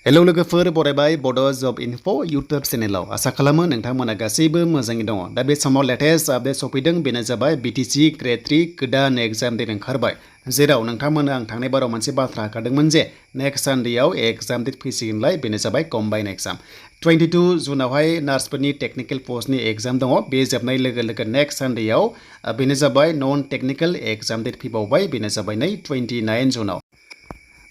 Hello लोगोफोर बरायबाय बड' जब enough' YouTube चेनेलाव आसा खालामो नोंथांमोना गासैबो मोजाङै दङ। दा बे समाव लेटेस्ट आपडेट सफैदों, बेनो जाबाय BTC Grade-3 गोदान एग्जाम डेट ओंखारबाय, जेराव नोंथांमोना आं थांनाय बाराव मोनसे बाथ्रा होखादोंमोन जे नेक्स्ट सानडेआव एग्जाम डेट फैसिगोनलाय, बेनो जाबाय कम्बाइन एग्जाम। 22 जुनावहाय नार्सफोरनि टेकनिकेल पस्टनि एग्जाम दङ। बे जोबनाय लोगो लोगो नेक्स्ट सानडेआव बेनो जाबाय नन टेकनिकेल एग्जाम डेट फैबावबाय, बेनो जाबाय नै 29 जुनाव।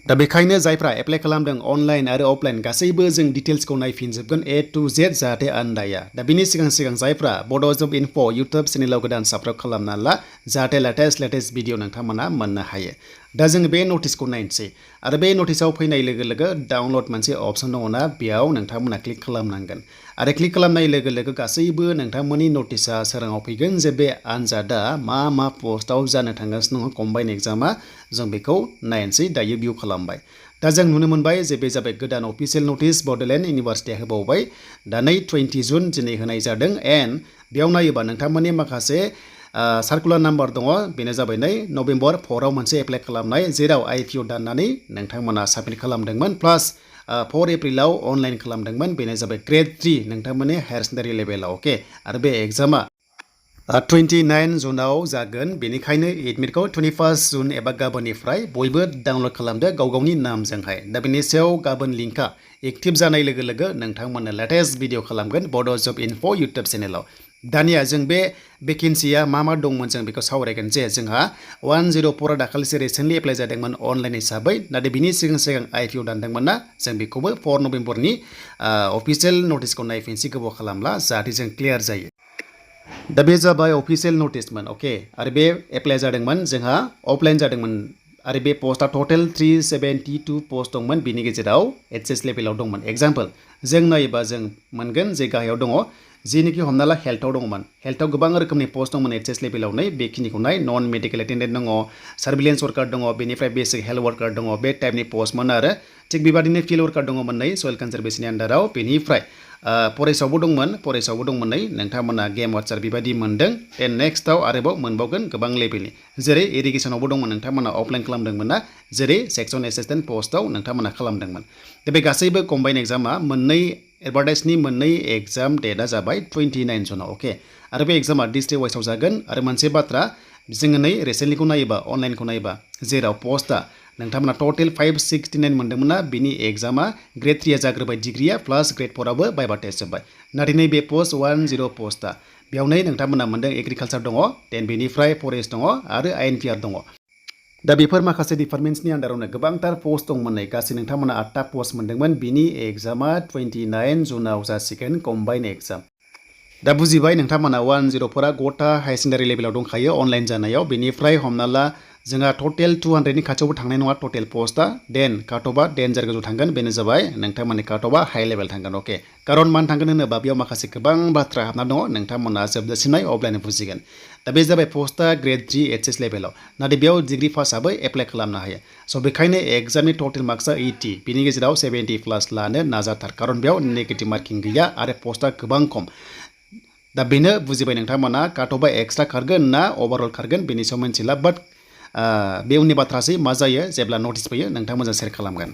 दा बेखायनो जायफ्रा एप्लाइ खालामदों अनलाइन आरो अफलाइन गासैबो जों डिटेल्सखौ नायफिनजोबगोन A to Z, जाहाथे आन्दाया। दा बिनि सिगां जायफ्रा बड' जब इनफ' इउटुब चेनेलाव गोदान साबस्क्राइब खालामना ला, जाहाथे लेटेस्ट भिडिअ नोंथांमोना मोननो हायो। दा जों बे नटिसखौ नायनोसै आरो बे नटिसआव फैनाय लोगो लोगो डाउनलड मोनसे अपसन दङना, बेयाव नोंथांमोना क्लिक खालामनांगोन आरो क्लिक खालामनाय लोगो लोगो गासैबो नोंथांमोननि नटिसआ सोराङाव फैगोन जे बे आनजादा मा पस्टआव जानो थांगासिनो दङ कम्बाइन एग्जामा, जों बेखौ नायनोसै। दायो भिउ खालामबाय। दा जों नुनो मोनबाय जे बे जाबाय गोदान अफिसियेल नटिस बड'लेण्ड इउनिभारसिटिया होबावबाय। दा नै 20 जुन दिनै होनाय जादों। एन्ड बेयाव नायोबा नोंथांमोननि माखासे सार्कुलार नाम्बार दङ, बेनो जाबाय नै नभेम्बर 4 आव मोनसे एप्लाइ खालामनाय, जेराव IPO दाननानै नोंथांमोना साबमिट खालामदोंमोन, प्लास 4 एप्रिलाव अनलाइन खालामदोंमोन, बेनो जाबाय ग्रेड 3 नोंथांमोननि हायार सेकेन्डारि लेभेलाव। अके, आरो बे एग्जामा 29 जुनाव जागोन, बेनिखायनो एडमिटखौ 21 जुन एबा गाबोननिफ्राय बयबो डाउनलड खालामदो गावनि नामजोंहाय। दा बेनि सायाव गाबोन लिंकआ एक्टिभ जानाय लोगो लोगो नोंथांमोननो लेटेस्ट भिडिअ खालामगोन बड' जब इनफ' इउटुब चेनेलाव। दानिया जों बे भेकेन्सिया मा दंमोन जों बेखौ सावरायगोन। जे जोंहा 104 दाखालिसो रिसेन्टलि एप्लाइ जादोंमोन अनलाइन हिसाबै, नाथाय बिनि सिगां IPO दानदोंमोन ना, जों बेखौबो 4 नभेम्बरनि अफिसियेल नटिसखौ नायफिनसै गोबाव खालामला, जाहाथे जों क्लियार जायो। दा बे जाबाय अफिसियेल नटिसमोन। अके, आरो बे एप्लाइ जादोंमोन जोंहा अफलाइन जादोंमोन, आरो बे पस्टआ टटेल 372 पस्ट दंमोन, बिनि गेजेराव HS लेभेलाव दंमोन। एग्जाम्पल जों नायोबा जों मोनगोन जे गाहायाव दङ, जेनिखि हमना ला हेल्थआव दंमोन, हेल्थआव गोबां रोखोमनि पस्ट दंमोन HS लेभेलाव नै बेखिनिखौ नाय। नन मेडिकेल एटेन्डेन्ट दङ, सार्भिलेन्स वर्कार दङ, बेनिफ्राय बेसिक हेल्थ वर्कार दङ, बे टाइपनि पस्टमोन। आरो थिग बेबादिनो फिल्ड वर्कार दङमोन नै सयल कनजारभेशननि आन्डाराव, बेनिफ्राय फरेस्टआवबो दंमोन नै, नोंथांमोना गेम वाचार बेबायदि मोनदों। देन नेक्स्टआव आरोबाव मोनबावगोन गोबां लेभेलनि, जेरै इरिगेसनावबो दंमोन, नोंथांमोना अफलाइन खालामदोंमोन ना, जेरै सेक्सन एसिस्टेन्ट पस्टआव नोंथांमोना खालामदोंमोन। दा बे गासैबो कम्बाइन एग्जामा मोननै एडभार्टाइजनि मोननै एग्जाम डेटआ जाबाय 29 जुनाव। अके, आरो बे एग्जामा डिस्ट्रिक्ट वाइसआव जागोन। आरो मोनसे बाथ्रा, जोङो नै रिसेन्टलिखौ नायोबा अनलाइनखौ नायोबा, जेराव पस्टआ नोंथांमोना टटेल 569 मोनदोंमोन ना, बिनि एग्जामा ग्रेड 3 जाग्रोबाय डिग्रिया, प्लास ग्रेड 4 आवबो बाइबा टेस्ट जोब्बाय। नाथाय नैबे पस्ट 10 पस्टआ बेयावनो नोंथांमोना मोनदों एग्रिकालचार दङ, देन बेनिफ्राय फरेस्ट दङ आरो INPR दङ। दा बेफोर माखासे डिपार्टमेन्ट्सनि आन्डारावनो गोबांथार पस्ट दंमोन नै, गासै नोंथांमोना 8टा पस्ट मोनदोंमोन। बिनि एग्जामा 29 जुनाव जासिगोन कम्बाइन एग्जाम। दा बुजिबाय नोंथांमोना 104 गथा हायार सेकेन्डारि लेभेलाव दंखायो अनलाइन जानायाव, बेनिफ्राय हमना ला जोंहा टटेल 200नि खाथियावबो थांनाय नङा टटेल पस्टआ। देन काटअफआ डेन्जार गोजौ थांगोन, बेनो जाबाय नोंथांमोननि काटअफआ हाइ लेभेल थांगोन। अके, कारन मानो थांगोन होनोबा बेयाव माखासे गोबां बाथ्रा हाबना दङ, नोंथांमोना जोबजासिमनाय अब्लानो बुजिगोन। दा बे जाबाय पस्टआ ग्रेड 3 HS लेभेलाव, नाथाय बेयाव डिग्रि पासआबो एप्लाइ खालामनो हायो। स' बेखायनो एग्जामनि टटेल मार्क्सआ 80, बिनि गेजेराव 70+ लानो नाजाथार, कारन बेयाव नेगेटिभ मार्किं गैया आरो पस्टआ गोबां खम। दा बेनो बुजिबाय नोंथांमोना काटअफआ एक्सट्रा खारगोन ना अभारअल खारगोन, बेनि सायाव मिथिला। बाट बे उननि बाथ्रासै, मा जायो जेब्ला नटिस फैयो नोंथांमोनजों शेयार खालामगोन।